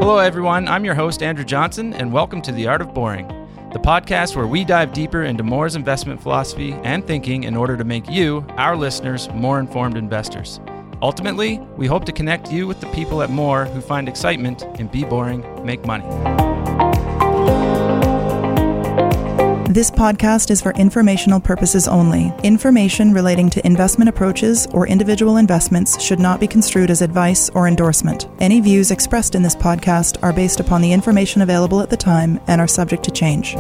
Hello, everyone. I'm your host, Andrew Johnson, and welcome to The Art of Boring, the podcast where we dive deeper into Moore's investment philosophy and thinking in order to make you, our listeners, more informed investors. Ultimately, we hope to connect you with the people at Moore who find excitement in be boring, make money. This podcast is for informational purposes only. Information relating to investment approaches or individual investments should not be construed as advice or endorsement. Any views expressed in this podcast are based upon the information available at the time and are subject to change.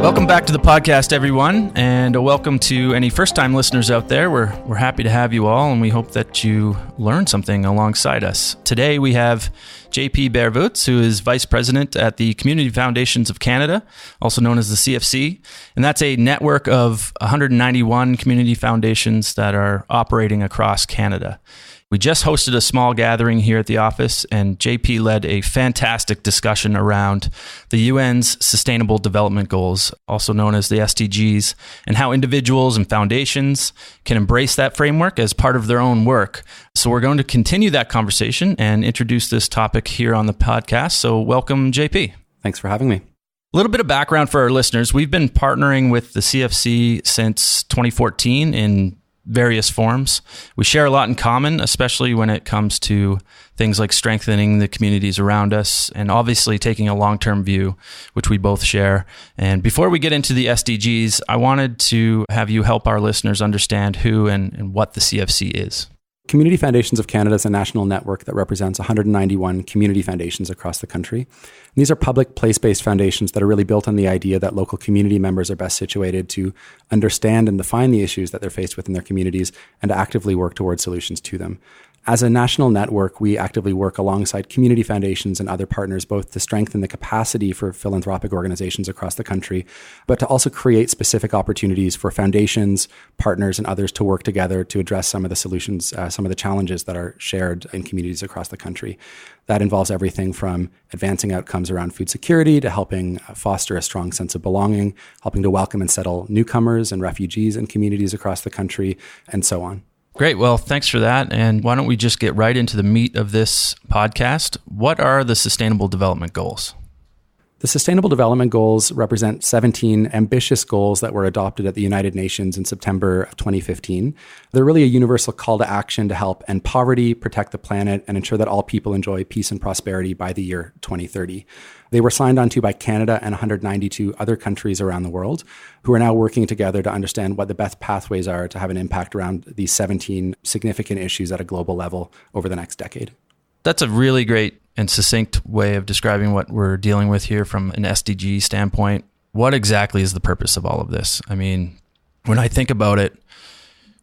Welcome back to the podcast, everyone, and welcome to any first-time listeners out there. We're happy to have you all, and we hope that you learn something alongside us. Today, we have JP Bervoets, who is Vice President at the Community Foundations of Canada, also known as the CFC, and that's a network of 191 community foundations that are operating across Canada. We just hosted a small gathering here at the office, and JP led a fantastic discussion around the UN's Sustainable Development Goals, also known as the SDGs, and how individuals and foundations can embrace that framework as part of their own work. So we're going to continue that conversation and introduce this topic here on the podcast. So welcome, JP. Thanks for having me. A little bit of background for our listeners. We've been partnering with the CFC since 2014 in various forms. We share a lot in common, especially when it comes to things like strengthening the communities around us and obviously taking a long-term view, which we both share. And before we get into the SDGs, I wanted to have you help our listeners understand who and what the CFC is. Community Foundations of Canada is a national network that represents 191 community foundations across the country. And these are public, place-based foundations that are really built on the idea that local community members are best situated to understand and define the issues that they're faced with in their communities and to actively work towards solutions to them. As a national network, we actively work alongside community foundations and other partners, both to strengthen the capacity for philanthropic organizations across the country, but to also create specific opportunities for foundations, partners, and others to work together to address some of the solutions, some of the challenges that are shared in communities across the country. That involves everything from advancing outcomes around food security to helping foster a strong sense of belonging, helping to welcome and settle newcomers and refugees in communities across the country, and so on. Great. Well, thanks for that. And why don't we just get right into the meat of this podcast? What are the Sustainable Development Goals? The Sustainable Development Goals represent 17 ambitious goals that were adopted at the United Nations in September of 2015. They're really a universal call to action to help end poverty, protect the planet, and ensure that all people enjoy peace and prosperity by the year 2030. They were signed onto by Canada and 192 other countries around the world who are now working together to understand what the best pathways are to have an impact around these 17 significant issues at a global level over the next decade. That's a really great and succinct way of describing what we're dealing with here from an SDG standpoint. What exactly is the purpose of all of this? I mean, when I think about it,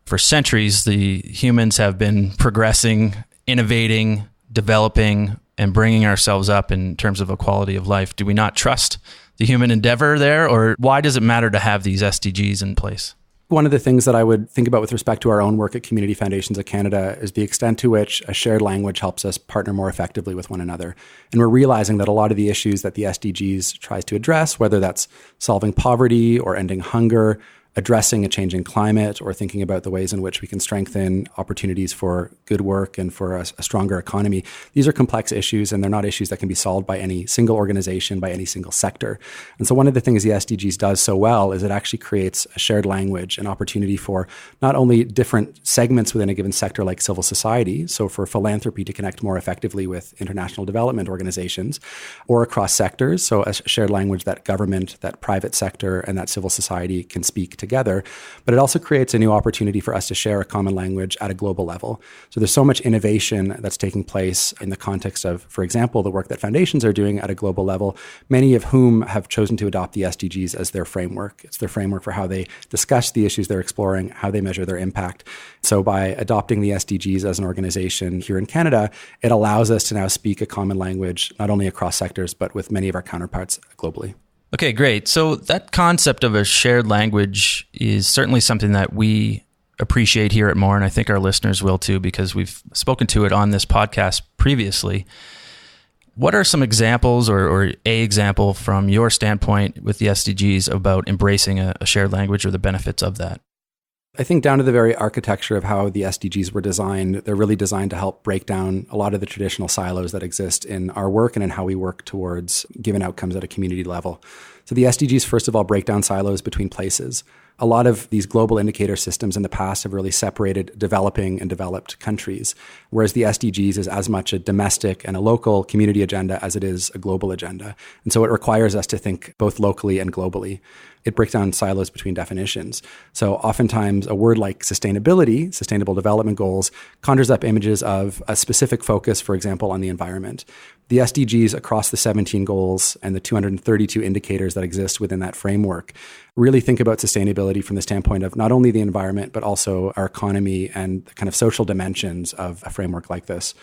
for centuries, the humans have been progressing, innovating, developing, and bringing ourselves up in terms of a quality of life. Do we not trust the human endeavor there? Or why does it matter to have these SDGs in place? One of the things that I would think about with respect to our own work at Community Foundations of Canada is the extent to which a shared language helps us partner more effectively with one another. And we're realizing that a lot of the issues that the SDGs tries to address, whether that's solving poverty or ending hunger, addressing a changing climate, or thinking about the ways in which we can strengthen opportunities for good work and for a stronger economy. These are complex issues, and they're not issues that can be solved by any single organization, by any single sector. And so one of the things the SDGs does so well is it actually creates a shared language, an opportunity for not only different segments within a given sector like civil society, so for philanthropy to connect more effectively with international development organizations, or across sectors, so a shared language that government, that private sector, and that civil society can speak together, but it also creates a new opportunity for us to share a common language at a global level. So there's so much innovation that's taking place in the context of, for example, the work that foundations are doing at a global level, many of whom have chosen to adopt the SDGs as their framework. It's their framework for how they discuss the issues they're exploring, how they measure their impact. So by adopting the SDGs as an organization here in Canada, it allows us to now speak a common language, not only across sectors, but with many of our counterparts globally. Okay, great. So that concept of a shared language is certainly something that we appreciate here at Moore, and I think our listeners will too, because we've spoken to it on this podcast previously. What are some examples or a example from your standpoint with the SDGs about embracing a shared language or the benefits of that? I think down to the very architecture of how the SDGs were designed, they're really designed to help break down a lot of the traditional silos that exist in our work and in how we work towards given outcomes at a community level. So the SDGs, first of all, break down silos between places. A lot of these global indicator systems in the past have really separated developing and developed countries, whereas the SDGs is as much a domestic and a local community agenda as it is a global agenda. And so it requires us to think both locally and globally. It breaks down silos between definitions. So oftentimes a word like sustainability, sustainable development goals, conjures up images of a specific focus, for example, on the environment. The SDGs across the 17 goals and the 232 indicators that exist within that framework really think about sustainability from the standpoint of not only the environment, but also our economy and the kind of social dimensions of a framework like this.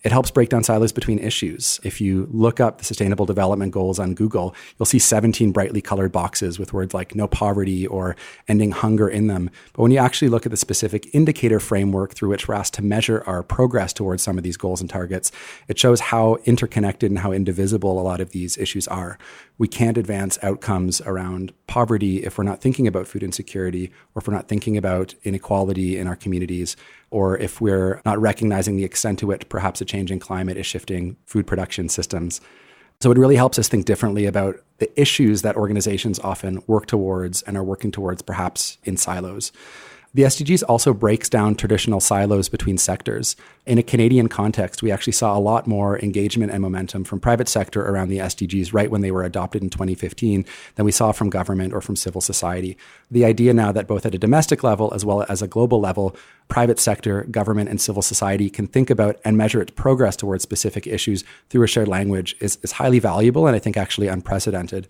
It helps break down silos between issues. If you look up the Sustainable Development Goals on Google, you'll see 17 brightly colored boxes with words like no poverty or ending hunger in them. But when you actually look at the specific indicator framework through which we're asked to measure our progress towards some of these goals and targets, it shows how interconnected and how indivisible a lot of these issues are. We can't advance outcomes around poverty if we're not thinking about food insecurity, or if we're not thinking about inequality in our communities, or if we're not recognizing the extent to which perhaps a changing climate is shifting food production systems. So it really helps us think differently about the issues that organizations often work towards and are working towards perhaps in silos. The SDGs also breaks down traditional silos between sectors. In a Canadian context, we actually saw a lot more engagement and momentum from private sector around the SDGs right when they were adopted in 2015 than we saw from government or from civil society. The idea now that both at a domestic level as well as a global level, private sector, government, and civil society can think about and measure its progress towards specific issues through a shared language is highly valuable and I think actually unprecedented.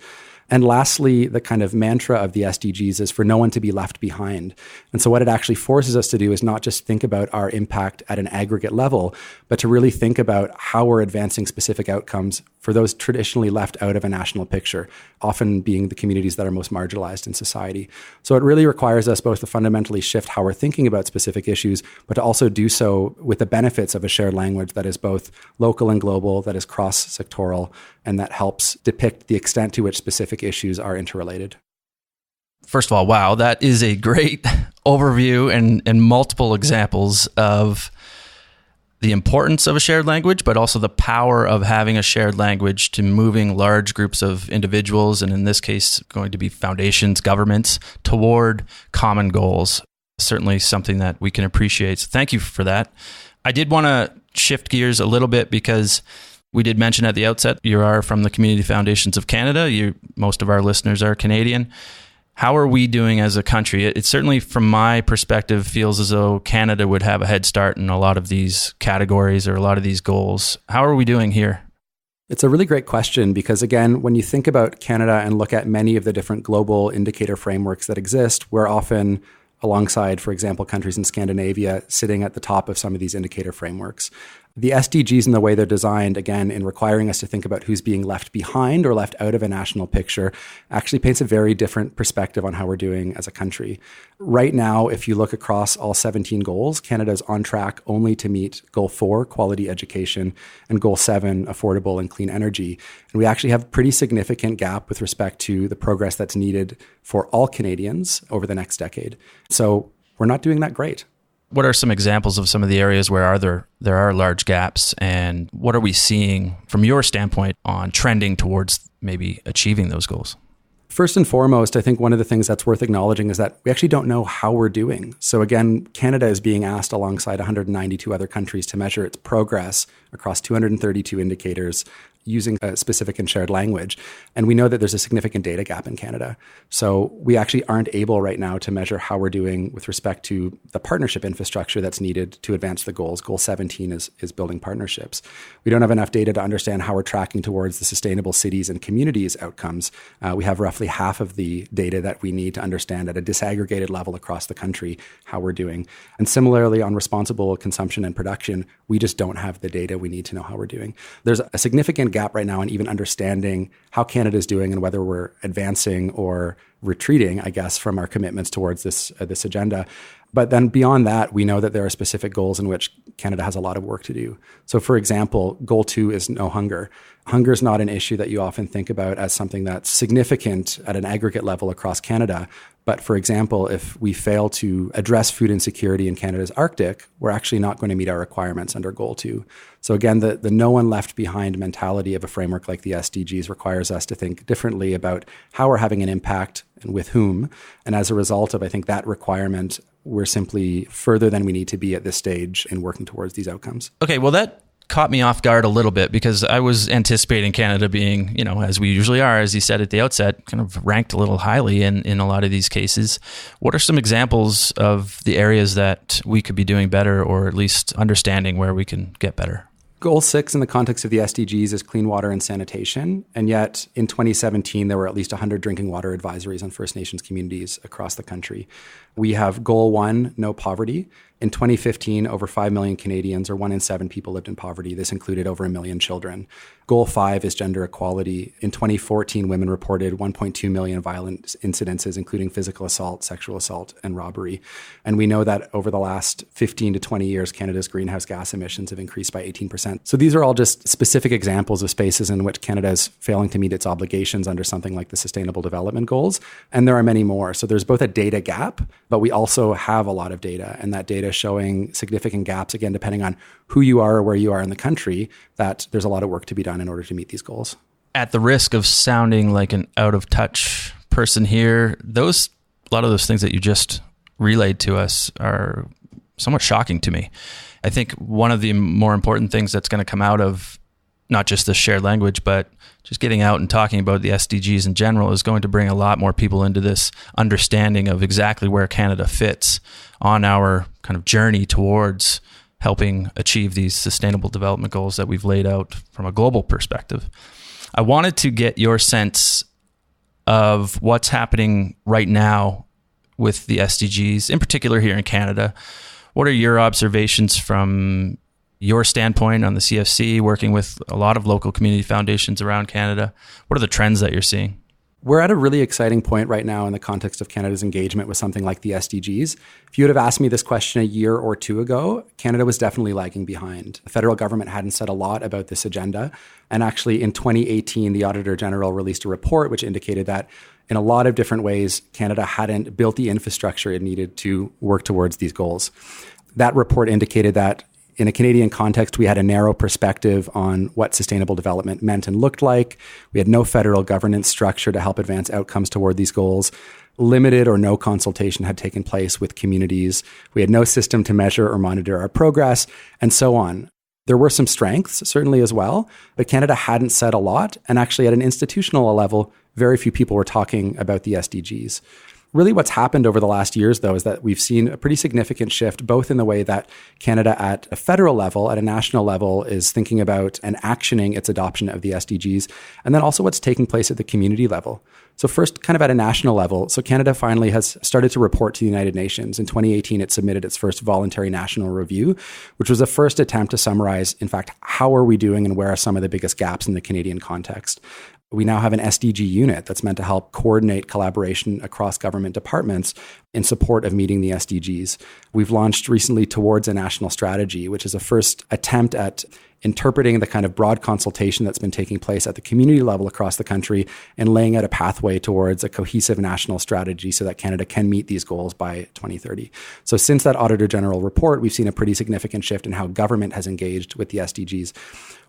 And lastly, the kind of mantra of the SDGs is for no one to be left behind. And so what it actually forces us to do is not just think about our impact at an aggregate level, but to really think about how we're advancing specific outcomes for those traditionally left out of a national picture, often being the communities that are most marginalized in society. So it really requires us both to fundamentally shift how we're thinking about specific issues, but to also do so with the benefits of a shared language that is both local and global, that is cross-sectoral, and that helps depict the extent to which specific issues are interrelated. First of all, wow, that is a great overview and multiple examples of the importance of a shared language, but also the power of having a shared language to moving large groups of individuals, and in this case, going to be foundations, governments, toward common goals. Certainly something that we can appreciate. So thank you for that. I did want to shift gears a little bit because we did mention at the outset, you are from the Community Foundations of Canada. Most of our listeners are Canadian. How are we doing as a country? It certainly, from my perspective, feels as though Canada would have a head start in a lot of these categories or a lot of these goals. How are we doing here? It's a really great question because, again, when you think about Canada and look at many of the different global indicator frameworks that exist, we're often alongside, for example, countries in Scandinavia sitting at the top of some of these indicator frameworks. The SDGs and the way they're designed, again, in requiring us to think about who's being left behind or left out of a national picture, actually paints a very different perspective on how we're doing as a country. Right now, if you look across all 17 goals, Canada's on track only to meet Goal 4, quality education, and Goal 7, affordable and clean energy. And we actually have a pretty significant gap with respect to the progress that's needed for all Canadians over the next decade. So we're not doing that great. What are some examples of some of the areas where there are large gaps, and what are we seeing from your standpoint on trending towards maybe achieving those goals? First and foremost, I think one of the things that's worth acknowledging is that we actually don't know how we're doing. So again, Canada is being asked alongside 192 other countries to measure its progress across 232 indicators using a specific and shared language. And we know that there's a significant data gap in Canada. So we actually aren't able right now to measure how we're doing with respect to the partnership infrastructure that's needed to advance the goals. Goal 17 is building partnerships. We don't have enough data to understand how we're tracking towards the sustainable cities and communities outcomes. We have roughly half of the data that we need to understand at a disaggregated level across the country how we're doing. And similarly, on responsible consumption and production, we just don't have the data we need to know how we're doing. There's a significant gap right now in even understanding how Canada is doing and whether we're advancing or retreating, I guess, from our commitments towards this agenda. But then beyond that, we know that there are specific goals in which Canada has a lot of work to do. So for example, goal 2 is no hunger. Hunger is not an issue that you often think about as something that's significant at an aggregate level across Canada. But for example, if we fail to address food insecurity in Canada's Arctic, we're actually not going to meet our requirements under goal 2. So again, the no one left behind mentality of a framework like the SDGs requires us to think differently about how we're having an impact and with whom. And as a result of, I think, that requirement, we're simply further than we need to be at this stage in working towards these outcomes. Okay, well, that caught me off guard a little bit because I was anticipating Canada being, as we usually are, as you said at the outset, kind of ranked a little highly in a lot of these cases. What are some examples of the areas that we could be doing better, or at least understanding where we can get better? Goal 6 in the context of the SDGs is clean water and sanitation. And yet in 2017, there were at least 100 drinking water advisories on First Nations communities across the country. We have Goal 1, no poverty. In 2015, over 5 million Canadians, or 1 in 7 people, lived in poverty. This included over 1 million children. Goal 5 is gender equality. In 2014, women reported 1.2 million violent incidences, including physical assault, sexual assault, and robbery. And we know that over the last 15 to 20 years, Canada's greenhouse gas emissions have increased by 18%. So these are all just specific examples of spaces in which Canada is failing to meet its obligations under something like the Sustainable Development Goals. And there are many more. So there's both a data gap, but we also have a lot of data, and that data showing significant gaps, again, depending on who you are or where you are in the country, that there's a lot of work to be done in order to meet these goals. At the risk of sounding like an out-of-touch person here, a lot of those things that you just relayed to us are somewhat shocking to me. I think one of the more important things that's going to come out of not just the shared language, but just getting out and talking about the SDGs in general is going to bring a lot more people into this understanding of exactly where Canada fits on our kind of journey towards helping achieve these sustainable development goals that we've laid out from a global perspective. I wanted to get your sense of what's happening right now with the SDGs, in particular here in Canada. What are your observations from your standpoint on the CFC, working with a lot of local community foundations around Canada? What are the trends that you're seeing? We're at a really exciting point right now in the context of Canada's engagement with something like the SDGs. If you would have asked me this question a year or two ago, Canada was definitely lagging behind. The federal government hadn't said a lot about this agenda. And actually in 2018, the Auditor General released a report which indicated that in a lot of different ways, Canada hadn't built the infrastructure it needed to work towards these goals. That report indicated that in a Canadian context, we had a narrow perspective on what sustainable development meant and looked like. We had no federal governance structure to help advance outcomes toward these goals. Limited or no consultation had taken place with communities. We had no system to measure or monitor our progress, and so on. There were some strengths, certainly as well, but Canada hadn't said a lot. And actually, at an institutional level, very few people were talking about the SDGs. Really what's happened over the last years, though, is that we've seen a pretty significant shift, both in the way that Canada at a federal level, at a national level, is thinking about and actioning its adoption of the SDGs, and then also what's taking place at the community level. So first, kind of at a national level, so Canada finally has started to report to the United Nations. In 2018, it submitted its first voluntary national review, which was a first attempt to summarize, in fact, how are we doing and where are some of the biggest gaps in the Canadian context. We now have an SDG unit that's meant to help coordinate collaboration across government departments in support of meeting the SDGs. We've launched recently Towards a National Strategy, which is a first attempt at interpreting the kind of broad consultation that's been taking place at the community level across the country and laying out a pathway towards a cohesive national strategy so that Canada can meet these goals by 2030. So since that Auditor General report, we've seen a pretty significant shift in how government has engaged with the SDGs.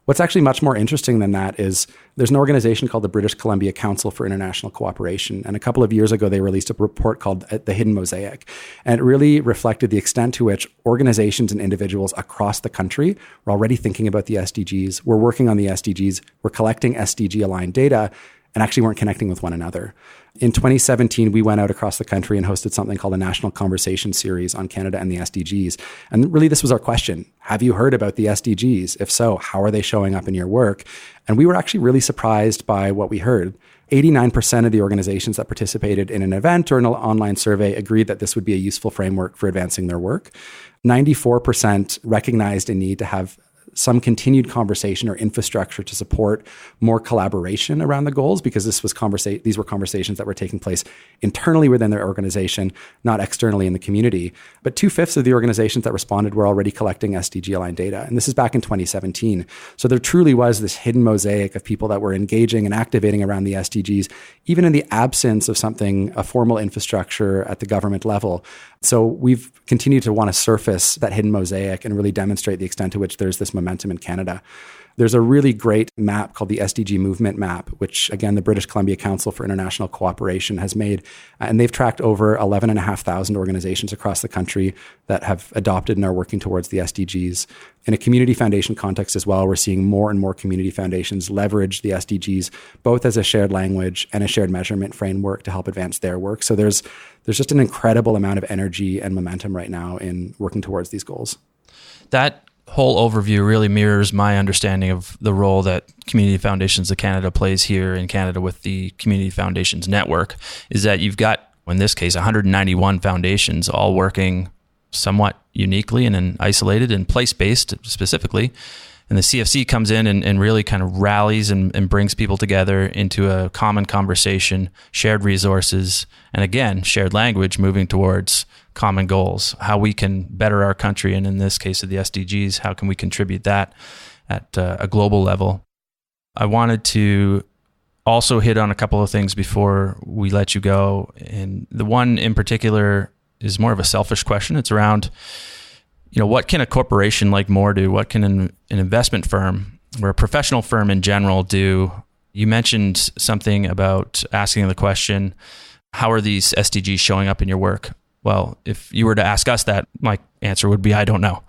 What's actually much more interesting than that is there's an organization called the British Columbia Council for International Cooperation. And a couple of years ago, they released a report called The Hidden Mosaic. And it really reflected the extent to which organizations and individuals across the country were already thinking about the SDGs, were working on the SDGs, were collecting SDG-aligned data, and actually weren't connecting with one another. In 2017, we went out across the country and hosted something called a National Conversation Series on Canada and the SDGs. And really, this was our question. Have you heard about the SDGs? If so, how are they showing up in your work? And we were actually really surprised by what we heard. 89% of the organizations that participated in an event or an online survey agreed that this would be a useful framework for advancing their work. 94% recognized a need to have some continued conversation or infrastructure to support more collaboration around the goals, because these were conversations that were taking place internally within their organization, not externally in the community. But 2/5 of the organizations that responded were already collecting SDG-aligned data. And this is back in 2017. So there truly was this hidden mosaic of people that were engaging and activating around the SDGs, even in the absence of a formal infrastructure at the government level. So we've continued to want to surface that hidden mosaic and really demonstrate the extent to which there's this momentum in Canada. There's a really great map called the SDG Movement Map, which, again, the British Columbia Council for International Cooperation has made. And they've tracked over 11,500 organizations across the country that have adopted and are working towards the SDGs. In a community foundation context as well, we're seeing more and more community foundations leverage the SDGs, both as a shared language and a shared measurement framework to help advance their work. So there's just an incredible amount of energy and momentum right now in working towards these goals. That whole overview really mirrors my understanding of the role that Community Foundations of Canada plays here in Canada with the Community Foundations Network, is that you've got, in this case, 191 foundations all working somewhat uniquely and isolated and place-based specifically. And the CFC comes in and really kind of rallies and brings people together into a common conversation, shared resources, and again, shared language moving towards common goals, how we can better our country. And in this case of the SDGs, how can we contribute that at a global level? I wanted to also hit on a couple of things before we let you go. And the one in particular is more of a selfish question. It's around, what can a corporation like More do? What can an investment firm or a professional firm in general do? You mentioned something about asking the question, how are these SDGs showing up in your work? Well, if you were to ask us that, my answer would be, I don't know.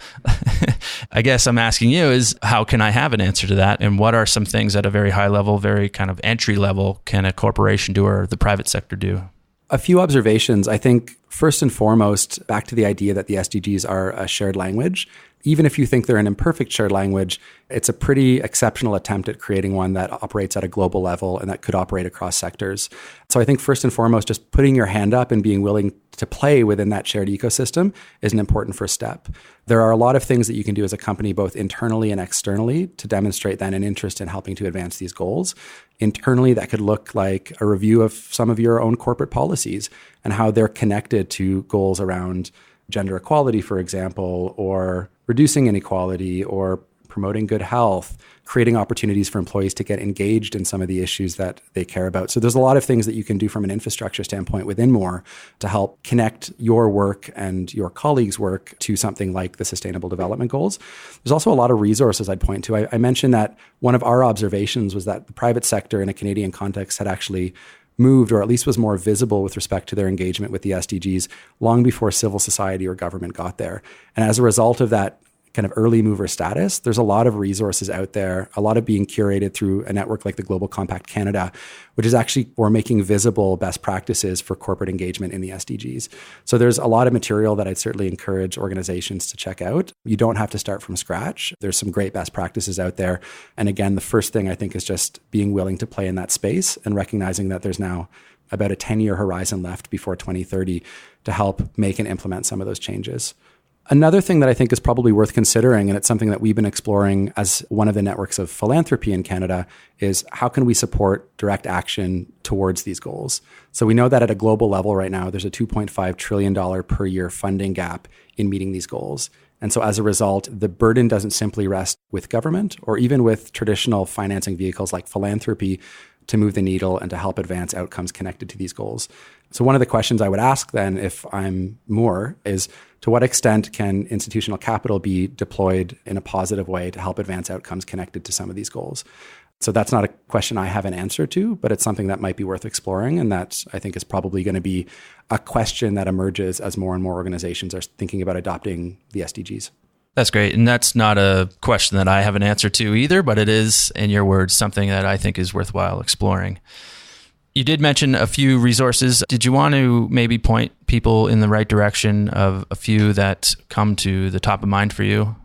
I guess I'm asking you is, how can I have an answer to that? And what are some things at a very high level, very kind of entry level, can a corporation do or the private sector do? A few observations. I think first and foremost, back to the idea that the SDGs are a shared language. Even if you think they're an imperfect shared language, it's a pretty exceptional attempt at creating one that operates at a global level and that could operate across sectors. So I think first and foremost, just putting your hand up and being willing to play within that shared ecosystem is an important first step. There are a lot of things that you can do as a company, both internally and externally, to demonstrate then an interest in helping to advance these goals. Internally, that could look like a review of some of your own corporate policies and how they're connected to goals around gender equality, for example, or reducing inequality, or promoting good health, creating opportunities for employees to get engaged in some of the issues that they care about. So there's a lot of things that you can do from an infrastructure standpoint within More to help connect your work and your colleagues' work to something like the Sustainable Development Goals. There's also a lot of resources I'd point to. I mentioned that one of our observations was that the private sector in a Canadian context had actually moved, or at least was more visible with respect to their engagement with the SDGs long before civil society or government got there. And as a result of that kind of early mover status, there's a lot of resources out there, a lot of being curated through a network like the Global Compact Canada, which is actually, we're making visible best practices for corporate engagement in the SDGs. So there's a lot of material that I'd certainly encourage organizations to check out. You don't have to start from scratch. There's some great best practices out there. And again, the first thing I think is just being willing to play in that space and recognizing that there's now about a 10-year horizon left before 2030 to help make and implement some of those changes. Another thing that I think is probably worth considering, and it's something that we've been exploring as one of the networks of philanthropy in Canada, is how can we support direct action towards these goals? So we know that at a global level right now, there's a $2.5 trillion per year funding gap in meeting these goals. And so as a result, the burden doesn't simply rest with government or even with traditional financing vehicles like philanthropy to move the needle and to help advance outcomes connected to these goals. So one of the questions I would ask then, if I'm More, is to what extent can institutional capital be deployed in a positive way to help advance outcomes connected to some of these goals? So that's not a question I have an answer to, but it's something that might be worth exploring. And that I think is probably going to be a question that emerges as more and more organizations are thinking about adopting the SDGs. That's great. And that's not a question that I have an answer to either, but it is, in your words, something that I think is worthwhile exploring. You did mention a few resources. Did you want to maybe point people in the right direction of a few that come to the top of mind for you?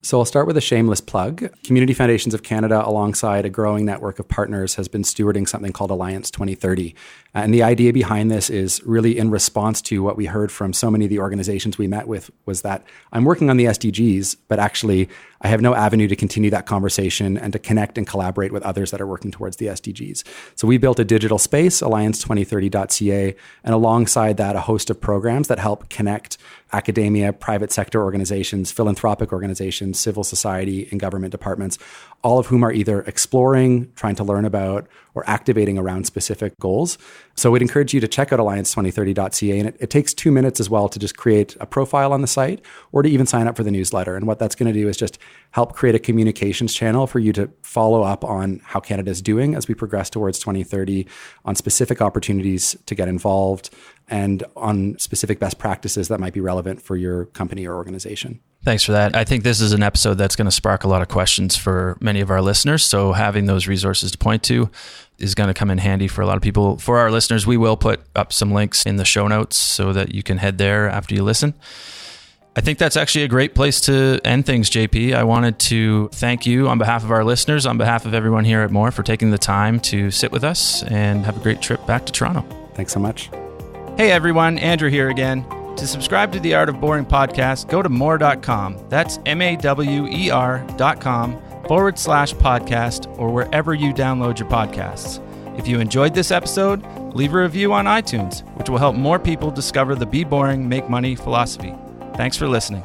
So I'll start with a shameless plug. Community Foundations of Canada, alongside a growing network of partners, has been stewarding something called Alliance 2030. And the idea behind this is really in response to what we heard from so many of the organizations we met with, was that I'm working on the SDGs, but actually I have no avenue to continue that conversation and to connect and collaborate with others that are working towards the SDGs. So we built a digital space, alliance2030.ca, and alongside that, a host of programs that help connect academia, private sector organizations, philanthropic organizations, civil society, and government departments, all of whom are either exploring, trying to learn about, or activating around specific goals. So we'd encourage you to check out alliance2030.ca, and it takes 2 minutes as well to just create a profile on the site or to even sign up for the newsletter. And what that's going to do is just help create a communications channel for you to follow up on how Canada's doing as we progress towards 2030, on specific opportunities to get involved, and on specific best practices that might be relevant for your company or organization. Thanks for that. I think this is an episode that's going to spark a lot of questions for many of our listeners. So having those resources to point to is going to come in handy for a lot of people. For our listeners, we will put up some links in the show notes so that you can head there after you listen. I think that's actually a great place to end things, JP. I wanted to thank you on behalf of our listeners, on behalf of everyone here at More, for taking the time to sit with us, and have a great trip back to Toronto. Thanks so much. Hey everyone, Andrew here again. To subscribe to the Art of Boring podcast, go to more.com. That's mawer.com/podcast, or wherever you download your podcasts. If you enjoyed this episode, leave a review on iTunes, which will help more people discover the Be Boring, Make Money philosophy. Thanks for listening.